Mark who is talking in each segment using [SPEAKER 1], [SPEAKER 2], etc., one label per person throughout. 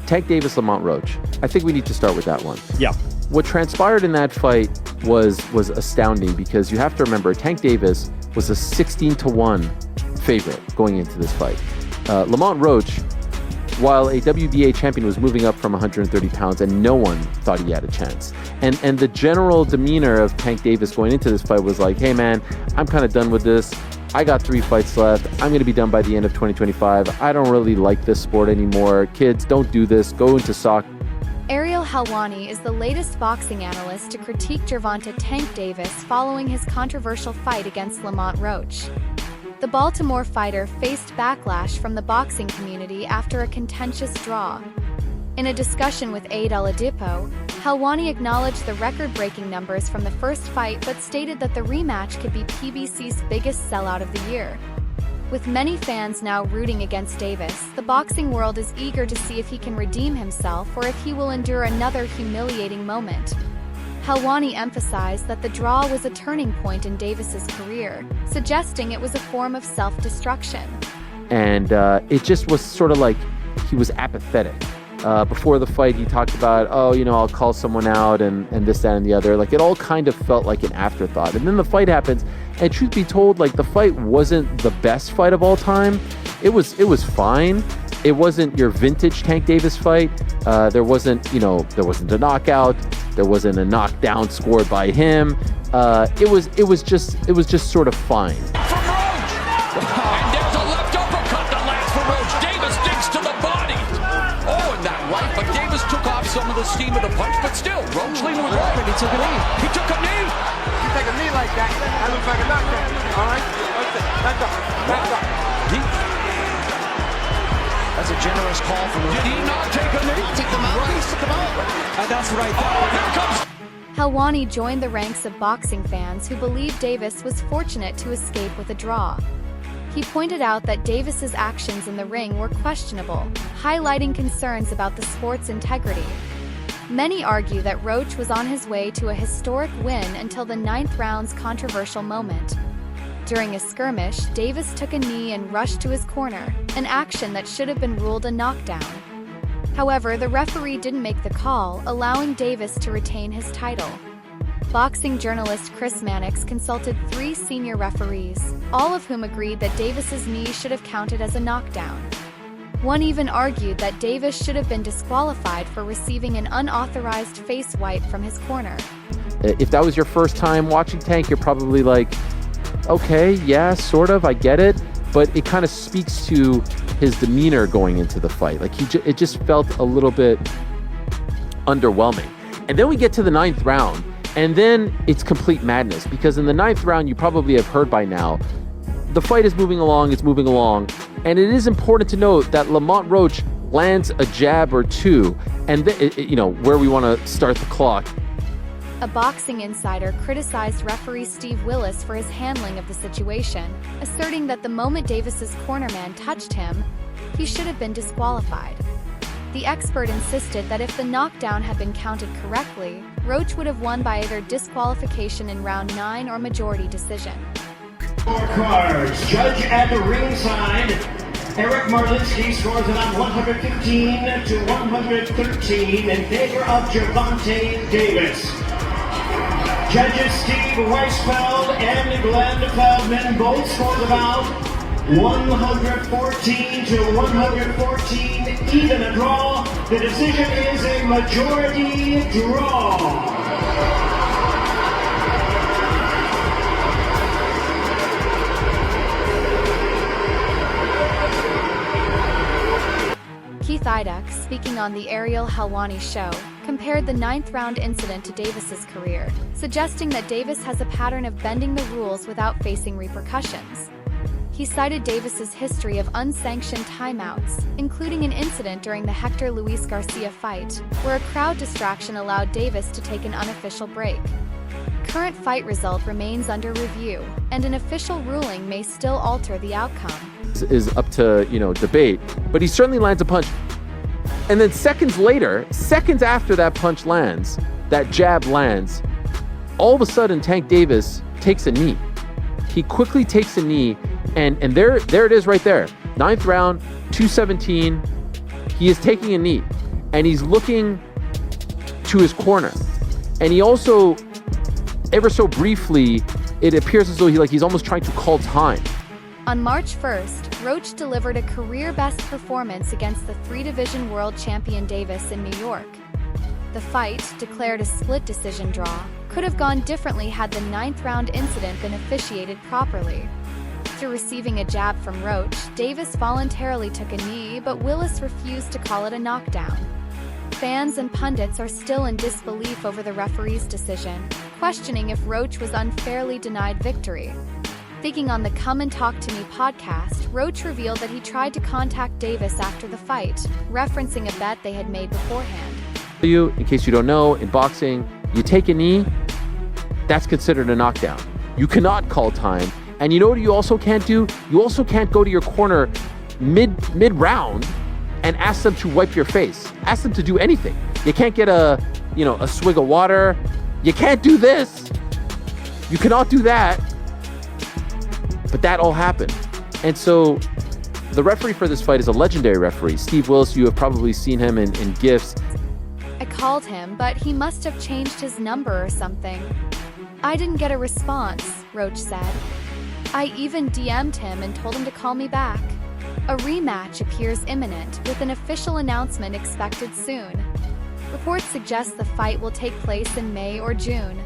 [SPEAKER 1] Tank Davis, Lamont Roach. I think we need to start with that one.
[SPEAKER 2] Yeah.
[SPEAKER 1] What transpired in that fight was astounding, because you have to remember Tank Davis was a 16-1 favorite going into this fight. Lamont Roach, while a WBA champion, was moving up from 130 pounds, and no one thought he had a chance. And the general demeanor of Tank Davis going into this fight was like, hey man, I'm kind of done with this. I got 3 fights left. I'm going to be done by the end of 2025. I don't really like this sport anymore. Kids, don't do this. Go into soccer.
[SPEAKER 3] Ariel Helwani is the latest boxing analyst to critique Gervonta Tank Davis following his controversial fight against Lamont Roach. The Baltimore fighter faced backlash from the boxing community after a contentious draw. In a discussion with Aid Oladipo, Helwani acknowledged the record-breaking numbers from the first fight but stated that the rematch could be PBC's biggest sellout of the year. With many fans now rooting against Davis, the boxing world is eager to see if he can redeem himself or if he will endure another humiliating moment. Helwani emphasized that the draw was a turning point in Davis's career, suggesting it was a form of self-destruction.
[SPEAKER 1] And it just was sort of like he was apathetic. Before the fight, he talked about, I'll call someone out and this, that, and the other. Like, it all kind of felt like an afterthought. And then the fight happens, and truth be told, like, the fight wasn't the best fight of all time. It was fine. It wasn't your vintage Tank Davis fight. There wasn't a knockout. There wasn't a knockdown scored by him. It was just sort of fine.
[SPEAKER 4] From Roach! And there's a left uppercut that lands for Roach. Davis digs to the body. Oh, and that right, but Davis took off some of the steam of the punch, but still, Roach leaned with right.
[SPEAKER 5] He took a knee.
[SPEAKER 4] He took a knee.
[SPEAKER 5] You take a knee like that, that looks like a knockdown. All right? That's up.
[SPEAKER 6] That's a generous call from him.
[SPEAKER 4] Did he not take a knee?
[SPEAKER 6] Took them out. He took them out.
[SPEAKER 5] And that's right.
[SPEAKER 4] Oh, here comes...
[SPEAKER 3] Helwani joined the ranks of boxing fans who believed Davis was fortunate to escape with a draw. He pointed out that Davis's actions in the ring were questionable, highlighting concerns about the sport's integrity. Many argue that Roach was on his way to a historic win until the 9th round's controversial moment. During a skirmish, Davis took a knee and rushed to his corner, an action that should have been ruled a knockdown. However, the referee didn't make the call, allowing Davis to retain his title. Boxing journalist Chris Mannix consulted 3 senior referees, all of whom agreed that Davis's knee should have counted as a knockdown. One even argued that Davis should have been disqualified for receiving an unauthorized face wipe from his corner.
[SPEAKER 1] If that was your first time watching Tank, you're probably like, okay, yeah, sort of, I get it. But it kind of speaks to his demeanor going into the fight. Like, it just felt a little bit underwhelming. And then we get to the 9th round, and then it's complete madness, because in the 9th round, you probably have heard by now, the fight is moving along, and it is important to note that Lamont Roach lands a jab or two, and where we want to start the clock.
[SPEAKER 3] A boxing insider criticized referee Steve Willis for his handling of the situation, asserting that the moment Davis's cornerman touched him, he should have been disqualified. The expert insisted that if the knockdown had been counted correctly, Roach would have won by either disqualification in round 9 or majority decision.
[SPEAKER 7] Cards. Judge at the ringside, Eric Marlinsky scores it on 115 to 113 in favor of Gervonta Davis. Judges Steve Weisfeld and Glenn Feldman both scored about 114 to 114, even a draw. The decision is a majority draw.
[SPEAKER 3] Keith Iduk, speaking on the Ariel Helwani show, compared the 9th round incident to Davis's career, suggesting that Davis has a pattern of bending the rules without facing repercussions. He cited Davis's history of unsanctioned timeouts, including an incident during the Hector Luis Garcia fight, where a crowd distraction allowed Davis to take an unofficial break. Current fight result remains under review, and an official ruling may still alter the outcome.
[SPEAKER 1] Is up to, debate, but he certainly lands a punch. And then seconds after that punch lands, that jab lands, all of a sudden Tank Davis takes a knee. He quickly takes a knee, and there it is right there. 9th round, 217, he is taking a knee. and he's looking to his corner. And he also, ever so briefly, it appears as though he's almost trying to call time.
[SPEAKER 3] On March 1st, Roach delivered a career-best performance against the three-division world champion Davis in New York. The fight, declared a split decision draw, could have gone differently had the ninth-round incident been officiated properly. After receiving a jab from Roach, Davis voluntarily took a knee, but Willis refused to call it a knockdown. Fans and pundits are still in disbelief over the referee's decision, questioning if Roach was unfairly denied victory. Speaking on the Come and Talk to Me podcast, Roach revealed that he tried to contact Davis after the fight, referencing a bet they had made beforehand.
[SPEAKER 1] In case you don't know, in boxing, you take a knee, that's considered a knockdown. You cannot call time. And you know what you also can't do? You also can't go to your corner mid-round and ask them to wipe your face. Ask them to do anything. You can't get a swig of water. You can't do this. You cannot do that. But that all happened. And so the referee for this fight is a legendary referee. Steve Willis, you have probably seen him in GIFs.
[SPEAKER 3] I called him, but he must have changed his number or something. I didn't get a response, Roach said. I even DM'd him and told him to call me back. A rematch appears imminent, with an official announcement expected soon. Reports suggest the fight will take place in May or June.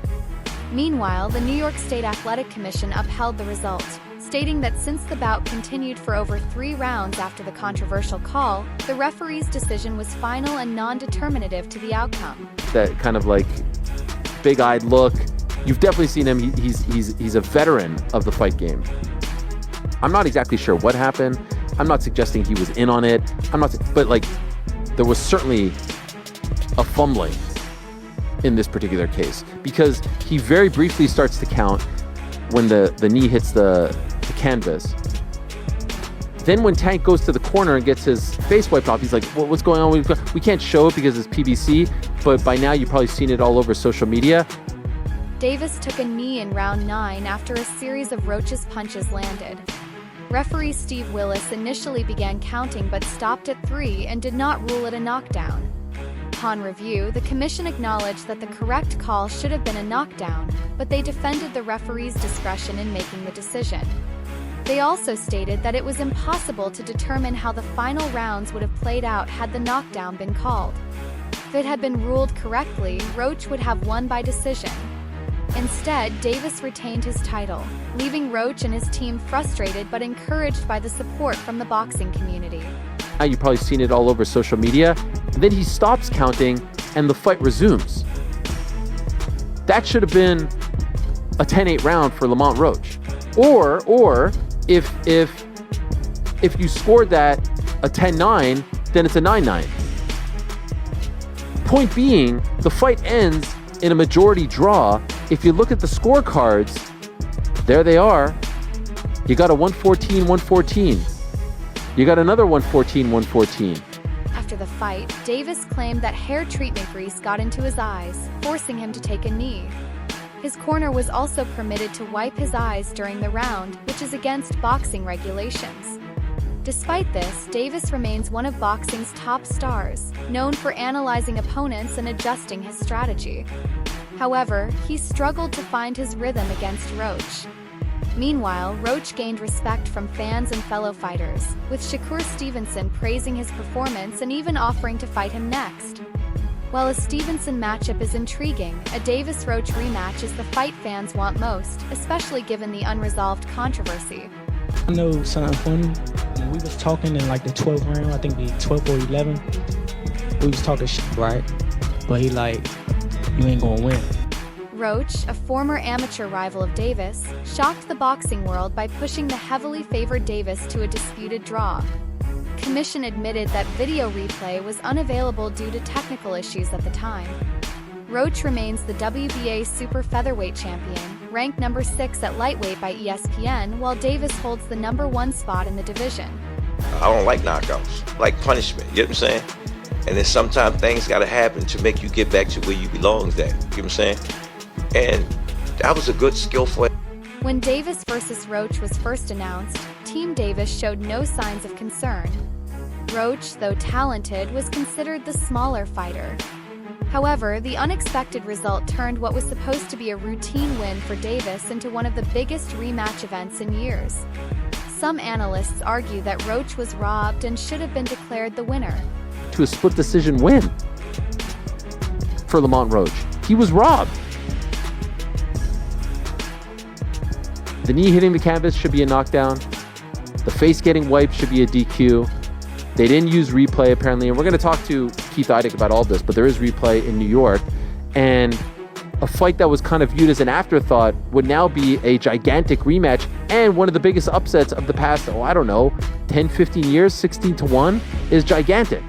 [SPEAKER 3] Meanwhile, the New York State Athletic Commission upheld the result, stating that since the bout continued for over 3 rounds after the controversial call, the referee's decision was final and non-determinative to the outcome.
[SPEAKER 1] That kind of big-eyed look. You've definitely seen him. He's a veteran of the fight game. I'm not exactly sure what happened. I'm not suggesting he was in on it. But there was certainly a fumbling in this particular case, because he very briefly starts to count when the knee hits the canvas. Then when Tank goes to the corner and gets his face wiped off, he's like, what's going on? We can't show it because it's PBC, but by now you've probably seen it all over social media.
[SPEAKER 3] Davis took a knee in round 9 after a series of Roach's punches landed. Referee Steve Willis initially began counting but stopped at 3 and did not rule it a knockdown. Upon review, the commission acknowledged that the correct call should have been a knockdown, but they defended the referee's discretion in making the decision. They also stated that it was impossible to determine how the final rounds would have played out had the knockdown been called. If it had been ruled correctly, Roach would have won by decision. Instead, Davis retained his title, leaving Roach and his team frustrated but encouraged by the support from the boxing community.
[SPEAKER 1] Now you've probably seen it all over social media. And then he stops counting and the fight resumes. That should have been a 10-8 round for Lamont Roach. Or if you scored that a 10-9, then it's a 9-9. Point being, the fight ends in a majority draw. If you look at the scorecards, there they are. You got a 114-114. You got another 114-114.
[SPEAKER 3] After the fight, Davis claimed that hair treatment grease got into his eyes, forcing him to take a knee. His corner was also permitted to wipe his eyes during the round, which is against boxing regulations. Despite this, Davis remains one of boxing's top stars, known for analyzing opponents and adjusting his strategy. However, he struggled to find his rhythm against Roach. Meanwhile, Roach gained respect from fans and fellow fighters, with Shakur Stevenson praising his performance and even offering to fight him next. While a Stevenson matchup is intriguing, a Davis-Roach rematch is the fight fans want most, especially given the unresolved controversy.
[SPEAKER 2] I know something funny. When we was talking in the 12th round, I think the 12th or 11th, we was talking shit, right? But he you ain't gonna win.
[SPEAKER 3] Roach, a former amateur rival of Davis, shocked the boxing world by pushing the heavily favored Davis to a disputed draw. Commission admitted that video replay was unavailable due to technical issues at the time. Roach remains the WBA super featherweight champion, ranked number 6 at lightweight by ESPN, while Davis holds the number 1 spot in the division.
[SPEAKER 8] I don't like knockouts, like punishment, you know what I'm saying? And then sometimes things gotta happen to make you get back to where you belong at, you know what I'm saying? And that was a good skill for it.
[SPEAKER 3] When Davis versus Roach was first announced, Team Davis showed no signs of concern. Roach, though talented, was considered the smaller fighter. However, the unexpected result turned what was supposed to be a routine win for Davis into one of the biggest rematch events in years. Some analysts argue that Roach was robbed and should have been declared the winner.
[SPEAKER 1] To a split decision win for Lamont Roach. He was robbed. The knee hitting the canvas should be a knockdown. The face getting wiped should be a DQ. They didn't use replay, apparently, and we're going to talk to Keith Idec about all this, but there is replay in New York, and a fight that was kind of viewed as an afterthought would now be a gigantic rematch and one of the biggest upsets of the past, 10, 15 years, 16-1, is gigantic.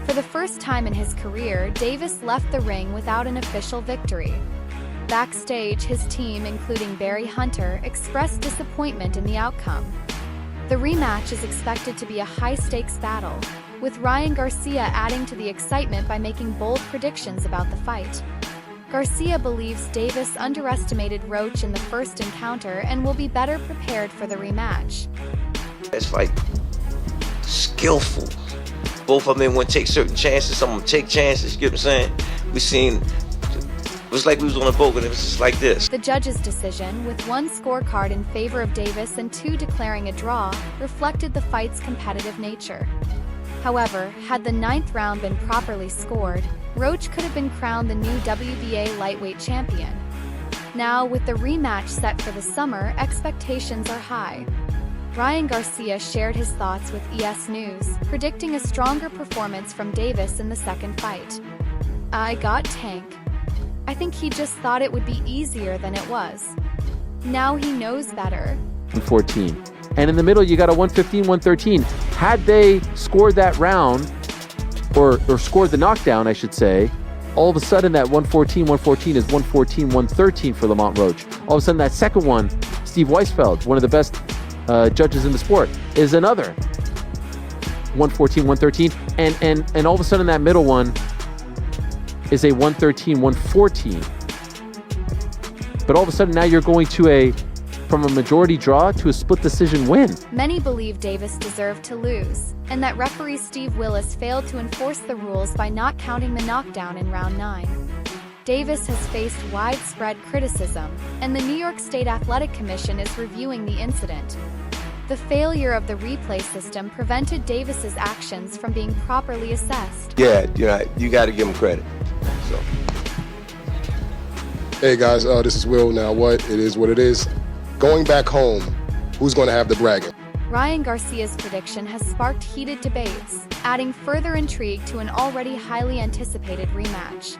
[SPEAKER 3] For the first time in his career, Davis left the ring without an official victory. Backstage, his team, including Barry Hunter, expressed disappointment in the outcome. The rematch is expected to be a high-stakes battle, with Ryan Garcia adding to the excitement by making bold predictions about the fight. Garcia believes Davis underestimated Roach in the first encounter and will be better prepared for the rematch.
[SPEAKER 8] It's like skillful. Both of them want to take certain chances. Some of them take chances. You get what I'm saying? We seen. It was like we was on a boat and it was just like this.
[SPEAKER 3] The judge's decision, with one scorecard in favor of Davis and two declaring a draw, reflected the fight's competitive nature. However, had the 9th round been properly scored, Roach could have been crowned the new WBA lightweight champion. Now, with the rematch set for the summer, expectations are high. Ryan Garcia shared his thoughts with ES News, predicting a stronger performance from Davis in the second fight. "I got Tank. I think he just thought it would be easier than it was. Now he knows better."
[SPEAKER 1] 14. And in the middle, you got a 115, 113. Had they scored that round, or scored the knockdown, I should say, all of a sudden that 114, 114 is 114, 113 for Lamont Roach. All of a sudden that second one, Steve Weisfeld, one of the best judges in the sport, is another 114, 113. And all of a sudden that middle one is a 113, 114. But all of a sudden now you're going to from a majority draw to a split decision win.
[SPEAKER 3] Many believe Davis deserved to lose, and that referee Steve Willis failed to enforce the rules by not counting the knockdown in round 9. Davis has faced widespread criticism, and the New York State Athletic Commission is reviewing the incident. The failure of the replay system prevented Davis's actions from being properly assessed.
[SPEAKER 9] Yeah, you got to give him credit. So.
[SPEAKER 10] Hey guys, this is Will. Now what? It is what it is. Going back home, who's going to have the bragging?
[SPEAKER 3] Ryan Garcia's prediction has sparked heated debates, adding further intrigue to an already highly anticipated rematch.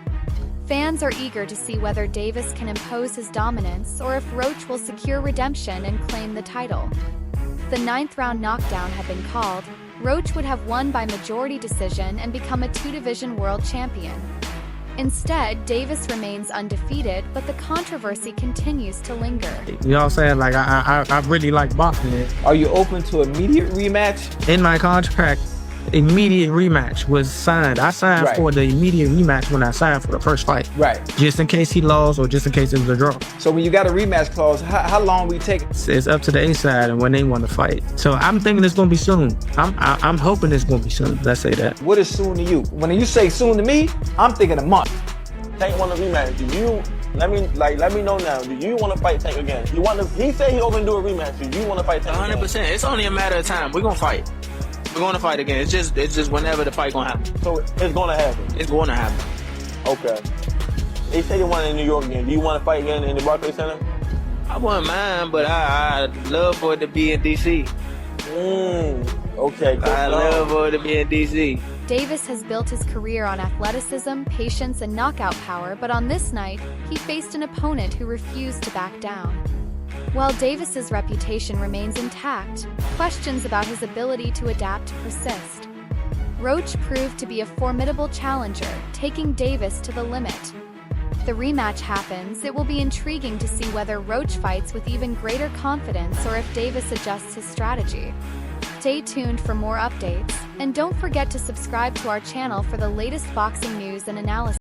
[SPEAKER 3] Fans are eager to see whether Davis can impose his dominance or if Roach will secure redemption and claim the title. If the 9th round knockdown had been called, Roach would have won by majority decision and become a 2-division world champion. Instead, Davis remains undefeated, but the controversy continues to linger.
[SPEAKER 2] You know what I'm saying? Like, I really like boxing.
[SPEAKER 6] Are you open to immediate rematch?
[SPEAKER 2] In my contract, immediate rematch was signed. I signed for the immediate rematch when I signed for the first fight.
[SPEAKER 6] Right.
[SPEAKER 2] Just in case he lost or just in case it was a draw.
[SPEAKER 6] So when you got a rematch clause, how long will you take?
[SPEAKER 2] It's up to the A side and when they want to fight. So I'm thinking it's going to be soon. I'm hoping it's going to be soon. Let's say that.
[SPEAKER 6] What is soon to you? When you say soon to me, I'm thinking a month.
[SPEAKER 11] Tank want a rematch. Do you let me know now? Do you want to fight Tank again? He said he open to do a rematch. Do you want to fight Tank
[SPEAKER 12] 100%.
[SPEAKER 11] again?
[SPEAKER 12] It's only a matter of time. We're gonna fight. We're gonna fight again. It's just whenever the fight gonna happen.
[SPEAKER 11] So it's gonna happen.
[SPEAKER 12] It's going to happen.
[SPEAKER 11] Okay. They say they want it in New York again. Do you want to fight again in the Barclays Center?
[SPEAKER 12] I wouldn't mind, but I'd love for it to be in DC.
[SPEAKER 11] Okay.
[SPEAKER 12] I love for it to be in DC.
[SPEAKER 3] Davis has built his career on athleticism, patience, and knockout power, but on this night, he faced an opponent who refused to back down. While Davis's reputation remains intact, questions about his ability to adapt persist. Roach proved to be a formidable challenger, taking Davis to the limit. If the rematch happens, it will be intriguing to see whether Roach fights with even greater confidence or if Davis adjusts his strategy. Stay tuned for more updates, and don't forget to subscribe to our channel for the latest boxing news and analysis.